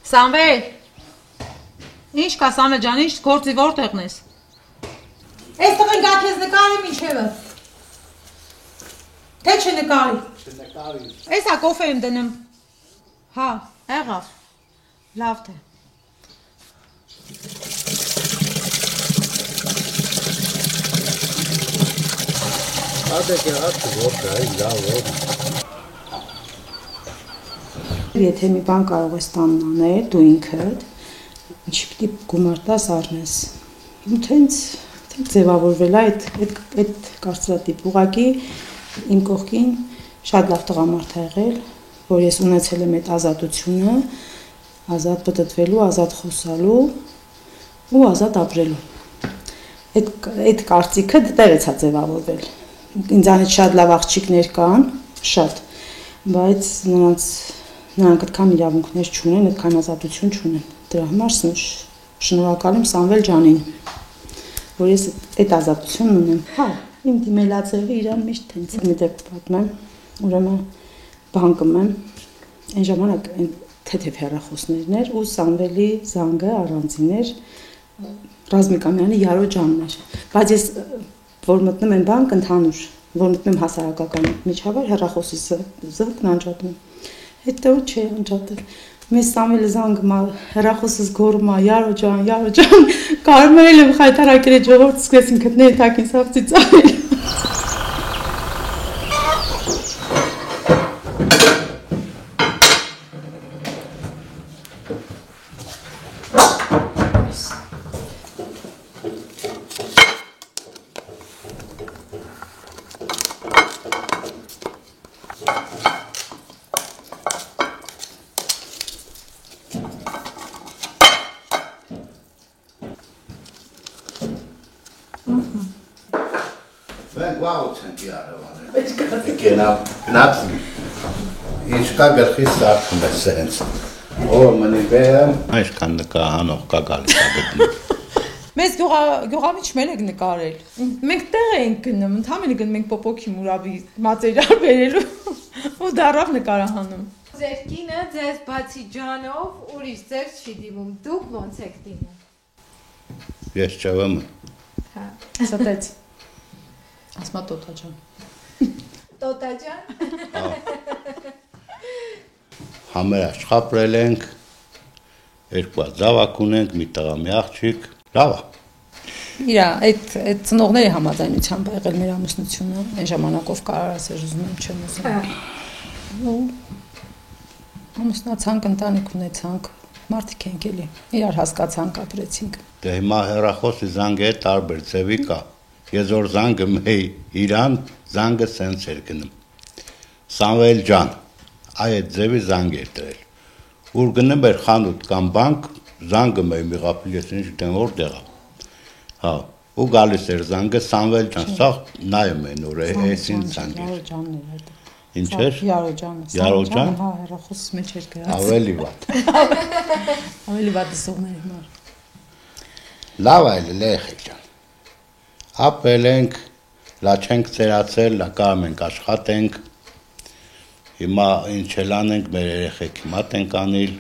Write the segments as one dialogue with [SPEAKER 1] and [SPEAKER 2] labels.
[SPEAKER 1] Սամվել, ինչ կա Սամվել ջան, ինչ գործի որտեղն ես։ Այս տղեն գա քեզ նկարի մինչևը։ Թե չնկարի։ Չնկարի։ Էսա կոֆե եմ դնում։ Հա, եղավ։ Լավ թե։
[SPEAKER 2] Ադեք եղած որտեղ է, լավ որ։
[SPEAKER 3] Եթե մի բան կարող ես տանն անել, դու ինքդ, ինչ պիտի գումար տաս առնես։ Ու թենց ձևավորվել է այդ կարծրատիպ ուղղակի իմ կողքին շատ լավ տղամարդ է եղել, որ ես ունեցել եմ այդ ազատությունը, ազատ պտտվելու, ազատ խոսալու ու ազատ ապրելու։ Այդ կարծիքը դեռ է ձևավորվել։ Ինձանից շատ լավ աղջիկներ կան, շատ, բայց նրանք այդքան իրավունքներ չունեն, այդքան ազատություն չունեն։ Դրա համար շնորհակալ եմ Սամվել ջանին, որ ես այդ ազատությունն ունեմ։ Հա, իմ դիմելաձևը իրան միշտ տենց մի դեպք պատմեմ, ուրեմն բան կմեմ, այն ժամանակ թեթև հեռախոսներն էր ու Սամվելի զանգը առանձին էր, Ռազմիկ Ամյանի Յարո ջանն էր, բայց ես որ մտնում եմ բանկ ընդհանուր, որ մտնում հասարակական միջավայր հեռախոսի զվկն անջատում, հետո չէ անջատել, մեզ Սամվելը զանգում է, հեռախոսս գոռում է, Յարո ջան, կարմրել եմ խայտարակել է ժողովուրդ սկսեցին գտնել թակին սավ ծիծաղել։
[SPEAKER 2] Մենք վաղուց ենք Երևանում։ Գնացին։ Ինչ կա գլխից դարձում է սենց։ Ո մնի բեմ, այսքան նկարահանող կա գալիս է գտնում։
[SPEAKER 1] Մեզ գյուղամիջ մել եք նկարել։ Մենք տեղ ենք գնում, ընդհանրապես գնում ենք պոպոքի մուրաբի մատերիալ բերելու ու դառավ նկարահանում։
[SPEAKER 4] Ձեր կինը ձեզ բացի ջանով ուրիշ ձեր չի դիմում, դուք ոնց եք դիմում։
[SPEAKER 2] Ես չեմ։
[SPEAKER 1] Հա, ստեց։ Ասմա Տոտա ջան։
[SPEAKER 4] Տոտա ջան։
[SPEAKER 2] Համերաշխապրել ենք, երկու զավակ ունենք, մի տղա մի աղջիկ, լավ է։
[SPEAKER 1] Իրա, այդ ծնողների համաձայնությամբ եղել մեր ամուսնությունը, այն ժամանակով կարող ասել ուզում եմ, չեմ ուզում։ Ու ամուսնացանք, ընտանիք ունեցանք, մարդիկ ենք էլի, իրար հասկացանք, ապրեցինք։
[SPEAKER 2] Դե հիմա հեռախոսի զանգը տարբեր ձևի կա։ Ես որ զանգում էի իրան, զանգը սենց էր գնում։ Սամվել ջան, այդ ձևի զանգ էր դրել։ Ուր գնում էր խանութ կամ բանկ, զանգում էի մի ղապիլ, ես ինչ դեմ որտեղ է։ Հա, ու գալիս էր զանգը Սամվել ջան, սա նայում են որ էս ինձ զանգ էր։ Ինչ էր։
[SPEAKER 1] Յարո ջանը։
[SPEAKER 2] Յարո ջան։
[SPEAKER 1] Հա, հեռախոսից մեջ էր գրած։
[SPEAKER 2] Ավելի վատ։
[SPEAKER 1] Ավելի վատ դասողների համար։
[SPEAKER 2] Լավ այլ լեխի ջան։ Ապել ենք, լա չենք ծերացել, լա կարում ենք աշխատենք, հիմա ինչ էլ անենք, մեր երեխեք մատ ենք անիլ,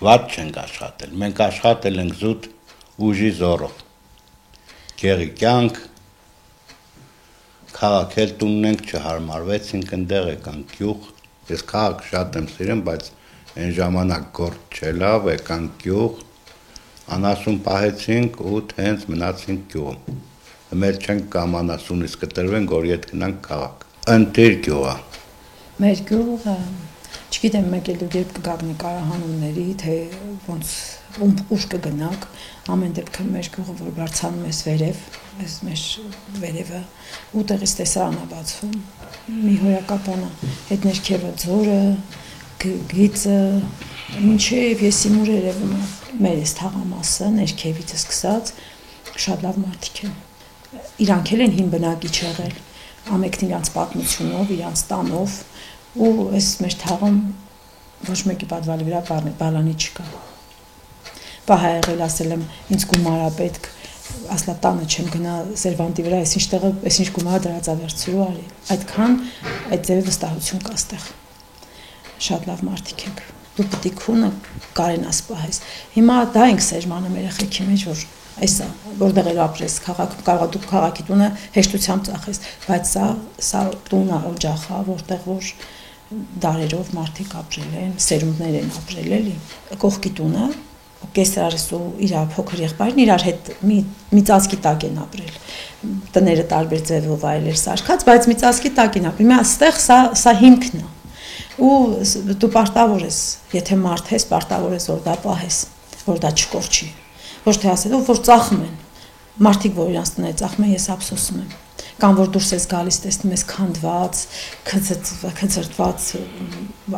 [SPEAKER 2] վատ չենք աշխատել, մենք աշխատել ենք զուտ ուժի զորով, գեղի կյանք, քաղաք էլ տունն ենք, չհարմարվեցինք ընդեղ եկանք գյուղ, ես քաղաք շատ եմ սիրեմ, բայց այն ժամանակ գործ չելավ, եկանք գյուղ, անասուն պահեցինք ու հենց մնացինք գյուղում։ Մեր չենք կամ անասունից կտրվենք, որ ետ գնանք քաղաք։ Ընտիր գյուղը։
[SPEAKER 1] Մեր գյուղը, չգիտեմ մեկ էլ դուք երբ կգաք նկարահանումների, թե ոնց ուշ կգնաք, ամեն դեպքում մեր գյուղը, որ բարձանում ես վերև, այս մեր վերևը, ուտեղից տեսարան է բացվում, մի հոյակապանա, հետ ներքևը ձորը, գիծը, մինչև եսիմուր երևում է, մեր ես թաղամասը, ներքևից սկսած, շատ լավ մարդիկ են, իրանք էլ են հին բնակիչ եղել, ամենքն իրանց պատմությունով, իրանց տանով, ու այս մեր թաղում ոչ մեկի պատվալի վրա բալանի չկա, պահա եղել ասել եմ, ինձ գումարա պետք, ասլա տանը չեմ գնա սերվանտի վրա, այս ինչ տեղը, այս ինչ գումարը դրածավերցրու արի, այդքան այդ ձևի վստահություն կա ստեղ, շատ լավ մարդիկ եք։ Դու պետք է քունը կարենաս պահես։ Հիմա դա ենք սերմանում երեխեքի մեջ, որ այսա, որտեղ էլ ապրես, քաղաքում կարող դու քաղաքի տունը հեշտությամբ ծախես, բայց սա տունը օջախ է, որտեղ որ դարերով մարդիկ ապրել են, սերունդներ են ապրել էլի։ Կողքի տունը կեսարս ու իր փոքր եղբայրն իրար հետ մի ծածկի տակ են ապրել։ Տները տարբեր ձևով այլեր սարքած, բայց մի ծածկի տակ են ապրել։ Հիմա այստեղ սա հիմքն է։ Ու դու պարտավոր ես, եթե մարդ ես, պարտավոր ես որ դա պահես, որ դա չկորչի։ Ոչ թե ասելով, որ ծախում են։ Մարդիկ, որ իրանց տները ծախում են, ես ափսոսում եմ։ Կամ որ դուրս ես գալիս, տեսնում ես քանդված, քծրտված,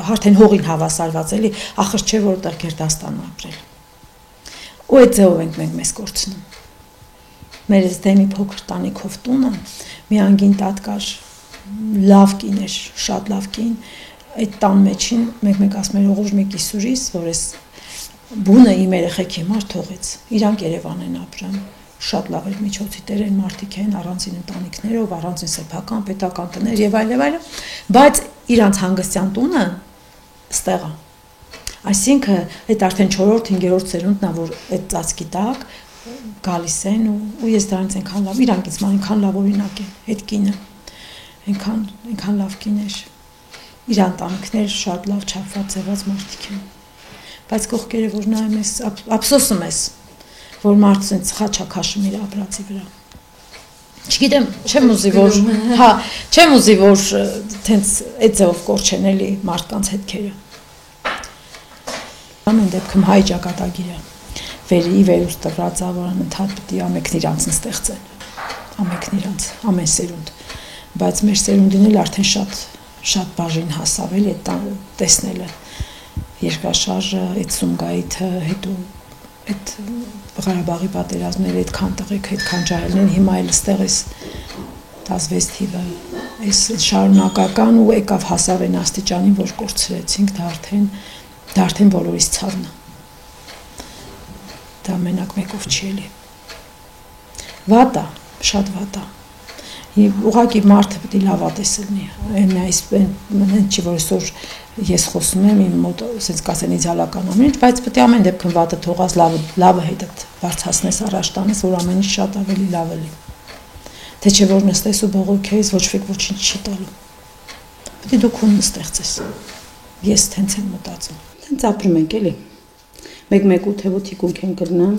[SPEAKER 1] արդեն հողին հավասարված էլի, ախր չէ որտեղ Գերդաստանը ապրել։ Ու այդ ձևով ենք մենք մեզ կորցնում։ Մեր այս դեմի փոքր տանիքով տունը, մի անգին տատ կար, լավ կին էր, շատ լավ կին, այդ տան մեջին մեկ ասում էր ողորմ մի կիսուրիս, որ այս բունը իմ երեխեքի համար թողեց, իրանք Երևան են ապրում, շատ լավ էր միջոցի տեր են, մարդիկ են, առանձին ընտանիքներով, առանձին սեփական, պետական տներ եւ այլ, բայց իրանց հանգստյան տունը ստեղ է։ Այսինքն այդ արդեն 4-րդ, 5-րդ սերունդն է, որ այդ ծածկի տակ գալիս են ու ես դրանից այնքան լավ, իրանքից այնքան լավ օրինակ են, այդ կինը, այնքան լավ կին էր, իր ընտանիքներ շատ լավ չափված ձևած մարդիկ են, բայց կողքերը որ նայում ես, ափսոսում ես, որ մարդը ցենց խաչա քաշում իր ապրածի վրա։ Չգիտեմ, չեմ ուզի որ ցենց այդ ձևով կորչեն էլի մարդկանց հետքերը։ Ամեն դեպքում հայ ճակատագիրը վերուս տվրածա, որ անընդհատ պետք է ամենքն իրանցն ստեղծեն, ամենքն իրանց, ամեն սերունդ, բայց մեր սերունդին էլ արդեն շատ բաժին հասավ էլ այդ տեսնելը, երկրաշարժը, այդ Սումգայիթը, հետո այդ Ղարաբաղի պատերազմները, այդքան տղեկ, այդքան ջահելներ, հիմա էլ ստեղ էս 16 թիվը, այս շարունակական ու եկավ հասավ այն աստիճանին, որ կորցրեցինք, դա արդեն բոլորիս ցավն է։ Դա մենակ մեկով չի էլի։ Վատ է, շատ վատ է։ Ուղղակի մարդը պետք է լավատես լինի։ Այն չի որ այսօր ես խոսում եմ իմ մոտ, ասենց կասեն իդեալական ամեն ինչ, բայց պետք է ամեն դեպքում վատը թողած լավը հետդ բարձրացնես առաջ տանես, որ ամեն ինչ շատ ավելի լավ լինի։ Թե չէ որ նստես ու բողոքես, ոչ ոք ոչինչ չի տալու։ Պետք է դու քունն ստեղծես։ Ես տենց եմ մտածում։ Տենց ապրում ենք էլի։ Մեկ ու թե ոթիկունք են կրնան։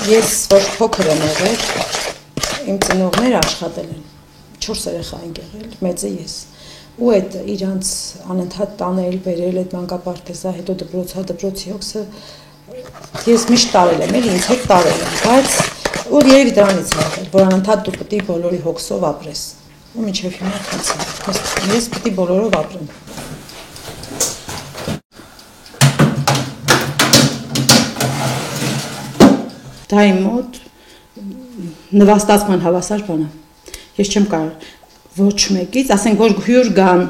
[SPEAKER 1] Ես որ փոքր եմ եղել, իմ ծնողները աշխատել են, 4 երեխա են եղել, մեծը ես, ու այդ իրանց անընդհատ տանել, բերել այդ մանկապարտեզա, հետո դպրոցի հոգսը ես միշտ տարել եմ, ինձ հետ տարել եմ, բայց ու երևի դրանից է եղել, որ անընդհատ դու պետք է բոլորի հոգսով ապրես, ու մինչև հիմա ես պետք է բոլորով ապրեմ։ Դա իմ մոտ նվաստացման հավասար բան է։ Ես չեմ կարող ոչ մեկից, ասենք որ հյուր գան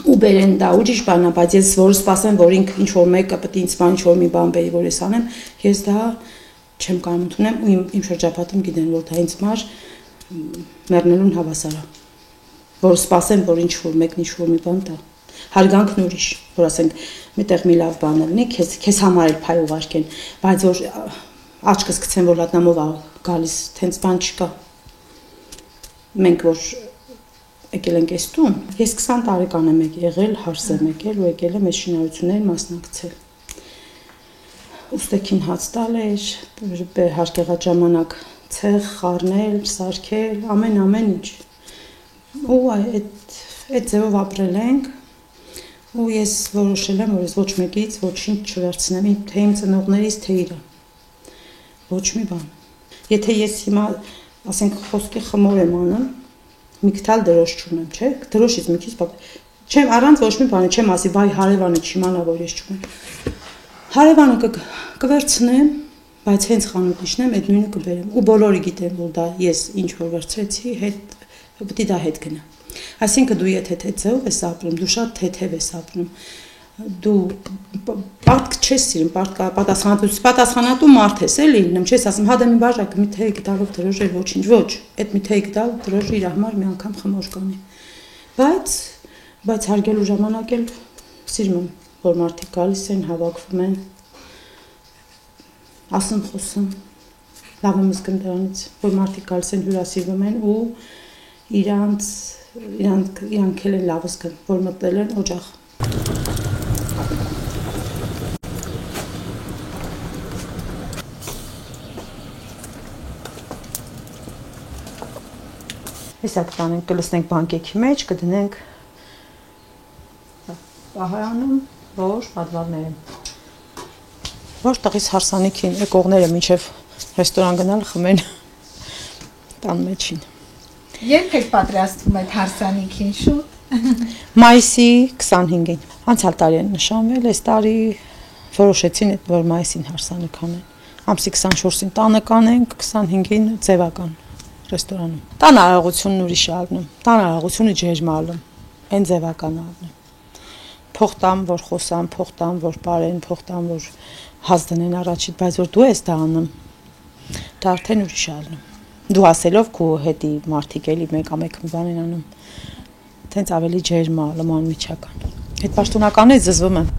[SPEAKER 1] ու բերեն դա ուրիշ բան է, բայց ես որ սպասեմ, որ ինքը ինչ որ մեկը պետք է ինձ ինչ որ մի բան բերի, որ ես անեմ, ես դա չեմ կարող ընդունեմ ու իմ շրջապատում գիտեն, որ դա ինձ համար մեռնելուն հավասար է։ Որ սպասեմ, որ ինչ որ մեկն ինչ որ մի բան տա։ Հարգանքն ուրիշ, որ ասենք միտեղ մի լավ բան լինի, քեզ համար էլ փայ ուղարկեն, բայց որ աչքս գցեն, որ լատնամով գալիս, թենց բան չկա։ Մենք որ եկել ենք այս տուն, ես 20 տարեկան եմ եղել, հարս եմ եկել ու եկել եմ այս շինարարություններին մասնակցել։ Ուստեքին հաց տալ էր, հարկեղած ժամանակ
[SPEAKER 3] ցեղ խառնել, սարքել, ամեն ինչ։ Ու այդ ձևով ապրել ենք։ Ու ես որոշել եմ, որ ես ոչ մեկից ոչինչ չվերցնեմ, թե իմ ծնողներից, թե իրը։ Ոչ մի բան։ Եթե ես հիմա, ասենք, խոսքի խմոր եմ անում, մի քթալ դրոշ չունեմ, չէ՞, դրոշից մի քիչ չեմ առանց ոչ մի բանի, չեմ ասի, վայ հարևանը չիմանա, որ ես չունեմ։ Հարևանը կվերցնեմ, բայց հենց խանութ իշնեմ, այդ նույնը կբերեմ։ Ու բոլորը գիտեն, որ դա ես ինչ որ վերցրեցի, պետք է դա հետ գնա։ Այսինքն դու եթե թեթև ես ապրում, դու շատ թեթև ես ապրում, դու պարտք չես սիրում, պատասխանատու մարդ ես, էլի, չես ասում, հա դա մի բաժակ, մի թեյ գտալով դրոշ էր ոչինչ, ոչ, այդ մի թեյ գտալ դրոշը իր համար մի անգամ խմոր կանի։ Բայց հարգելու ժամանակ էլ սիրում եմ, որ մարդիկ գալիս են, հավաքվում են, ասում խոսում, լավ եմ զգում դրանից, որ մարդիկ գալիս են հյուրասիրվում են ու իրանք էլ են լավ զգում, որ մտել են օջախ։ Հեսա կտանենք, կլսնենք բանկեքի մեջ, կդնենք պահարանում, որ պատվարները։ Որ տղիս հարսանիքին եկողները մինչև ռեստորան գնալ խմեն տան մեջին։
[SPEAKER 4] Երբ եք պատրաստվում այդ հարսանիքին շուտ։
[SPEAKER 3] Մայիսի 25-ին։ Անցյալ տարի են նշանվել, այս տարի որոշեցին, որ մայիսին հարսանիք անեն։ Ամսի 24-ին տանը կանենք, 25-ին ձևական ռեստորանում։ Տան արարողությունն ուրիշ առնում, տան արարողությունը ջերմալում, այն ձևական առնում։ Փող տամ, որ խոսամ, փող տամ, որ բարեն, փող տամ, որ հաց դնեն առաջիդ, բայց որ դու ես դա անում, դա արդեն ուրիշ առնում։ Դու ասելով քո հետի մարդիկ էլի մեկ մի բան են անում, տենց ավելի ջերմալում, անմիջական։ Այդ պաշտոնականից զզվում եմ։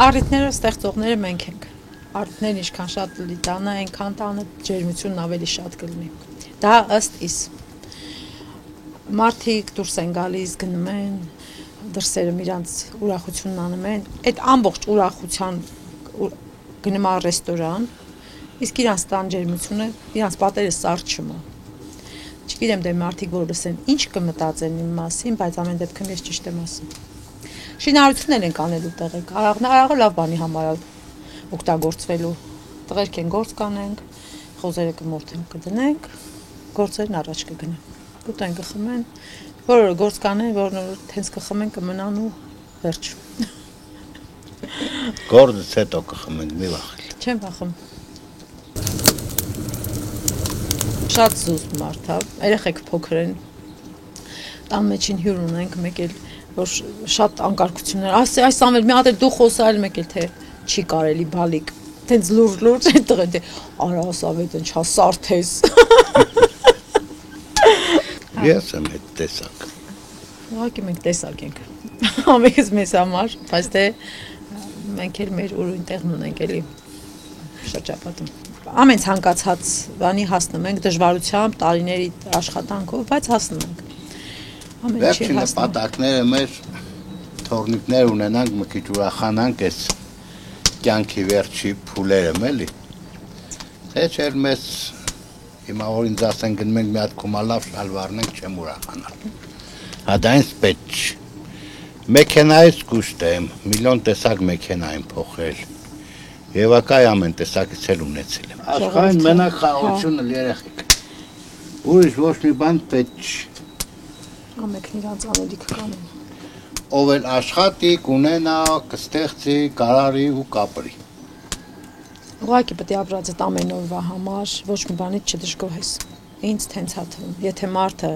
[SPEAKER 3] Առիթները ստեղծողները մենք ենք։ Առիթներն ինչքան շատ լիտանա, այնքան տանը ջերմությունն ավելի շատ կլինի։ Դա ըստ իս։ Մարդիկ դուրս են գալիս, գնում են, դրսերում իրանց ուրախությունն անում են, այդ ամբողջ ուրախության գնում են ռեստորան, իսկ իրանց տան ջերմությունը, իրանց պատերը սառչում է։ Չգիտեմ դե մարդիկ որ լսեն ինչ կմտածեն իմ մասին, բայց ամեն դեպքում ես ճիշտ եմ ասում։ Շինարարություններ են կանելու տեղեք, արաղը լավ բանի համար օգտագործվելու, տղերք են գործ կանենք, խոզերը կմորթենք կդնենք, գործերն առաջ կգնան։ Կուտեն կխմեն, որը գործ կանեն, որը հենց կխմեն կմնան ու վերջ։
[SPEAKER 2] Գործից հետո կխմենք, մի վախել։
[SPEAKER 3] Չեմ վախում։ Շատ զուսպ մարդ է, երեխեք փոքր են, տան մեջին հյուր ունենք, մեկ էլ որ շատ անկարգություններ, այս ամեն մի հատ էլ դու խոսալ, մեկ էլ թե չի կարելի բալիկ, տենց լուրջ են տղեն, թե արա ասավետ են չա սարթես։
[SPEAKER 2] Ես եմ այդ տեսակ։
[SPEAKER 3] Ուղղակի մենք տեսակ ենք, ամենից մեզ համար, բայց թե մենք էլ մեր ուրույն տեղն ունենք էլի շրջապատում։ Ամեն ցանկացած բանի հասնում ենք դժվարությամբ, տարիների աշխատանքով, բայց հասնում ենք։
[SPEAKER 2] Վերջին նպատակները մեր թորնիկներ ունենանք, մի քիչ ուրախանանք այս կյանքի վերջի փուլերը, էլի։ Թե չէր մեզ հիմա որ ինձ ասեն գնում ենք մի հատ կոմալավ շալվարնենք, չեմ ուրախանալ։ Հա դա ինձ պետք չի։ Մեքենայից կուշտ եմ, միլիոն տեսակ մեքենա եմ փոխել։ Եվ ակայ ամեն տեսակից էլ ունեցել եմ։ Աշխարհին մենակ խաղաղությունը երեխեք։ Ուրիշ ոչ մի բան պետք չի։
[SPEAKER 3] Ամենքն իրանց անելիքը կանեն։
[SPEAKER 2] Ով էլ աշխատի, կունենա, կստեղծի, կարարի ու կապրի։
[SPEAKER 3] Ուղղակի պետք է ապրած այդ ամեն օրվա համար ոչ մի բանից չդժգոհես։ Ինձ տենց է թվում, եթե մարդը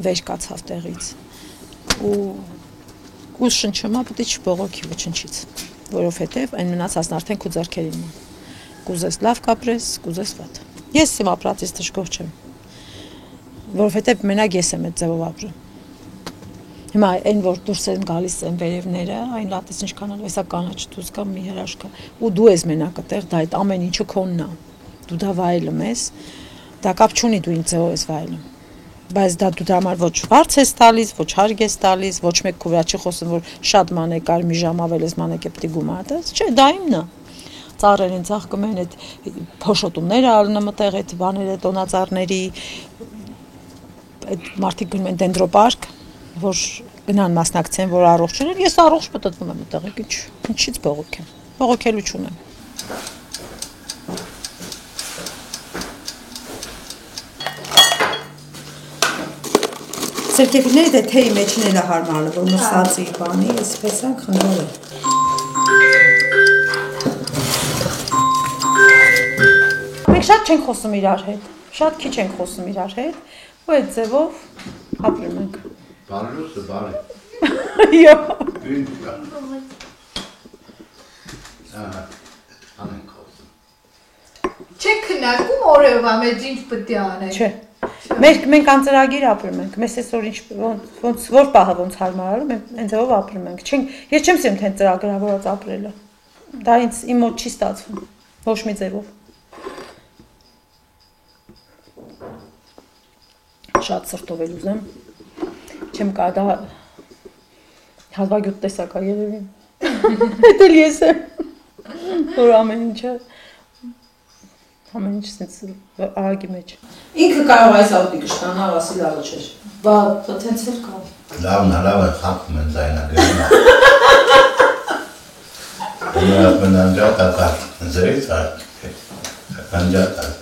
[SPEAKER 3] վեր կացավ տեղից ու շնչումա պետք է չբողոքի ոչնչից, որովհետև այն մնացածն արդեն քո ձեռքերին է։ Կուզես լավ կապրես, կուզես վատ։ Ես իմ ապրածից դժգոհ չեմ, որովհետև մենակ ես եմ այդ ձևով ապրում։ Հիմա այն որ դուրս են գալիս են վերևները, այն լատես ինչքան ալու, հեսա կանաչ դուրս կա մի հրաշք, ու դու ես մենակ այդտեղ, դա այդ ամեն ինչը քոնն է։ Դու դա վայելում ես, դա կապ չունի դու ինչ ձևով ես վայելում։ Բայց դա դու համար ոչ վարձ ես տալիս, ոչ հարկ ես տալիս, ոչ մեկ քո վրա չի խոսում որ շատ մանեկ կար մի ժամ ավել ես մանեկ է պետք է գումարես, չէ, դա իմն է։
[SPEAKER 1] ծառերին ցաղկում են այդ փոշոտումները ալնը մտեղ այդ բաները տոնածառների այդ մարդիկ գնում են դենդրոպարկ որ գնան մասնակցեն որ առողջ են ես առողջ պատտվում եմ այդտեղ ինչից բողոքեմ բողոքելու չունեմ
[SPEAKER 3] Սերկևիլները դե թեյի մեջին էլ է հարմարը, որ մսածի բանի, այսպես են խնդրել է։
[SPEAKER 1] Մենք շատ չենք խոսում իրար հետ, շատ քիչ ենք խոսում իրար հետ, ու այդ ձևով ապրում ենք։
[SPEAKER 2] Բարելուսը բարի։
[SPEAKER 1] Յո։
[SPEAKER 2] Անենք խոսում։
[SPEAKER 4] Չեք քննարկում օրերվա մեջ ինչ պետք է անել։
[SPEAKER 1] Չէ։ Մենք անձրագիր ապրում ենք, մեզ այսօր ոնց որ պահը ոնց հարմարը, մենք այն ձևով ապրում ենք։ Ես չեմ սիրում թե ծրագրավորած ապրելը։ Դա ինձ իմ մոտ չի ստացվում, ոչ մի ձևով։ Շատ սրտով էլ ուզեմ։ Չեմ կարող դա հազվագյուտ տեսակ է երևի։ Դա էլ ես եմ։ Որ ամեն ինչը Ամեն ինչ sense ահագի մեջ։
[SPEAKER 3] Ինքը կարող այս աուտի կշտանա, ասի լավը չէր։ Բա տենց էլ կա։
[SPEAKER 2] Լավն են խախում են ձայնագրում։ Ես մենանջա տակար, ձերից արկ, անջա տակ։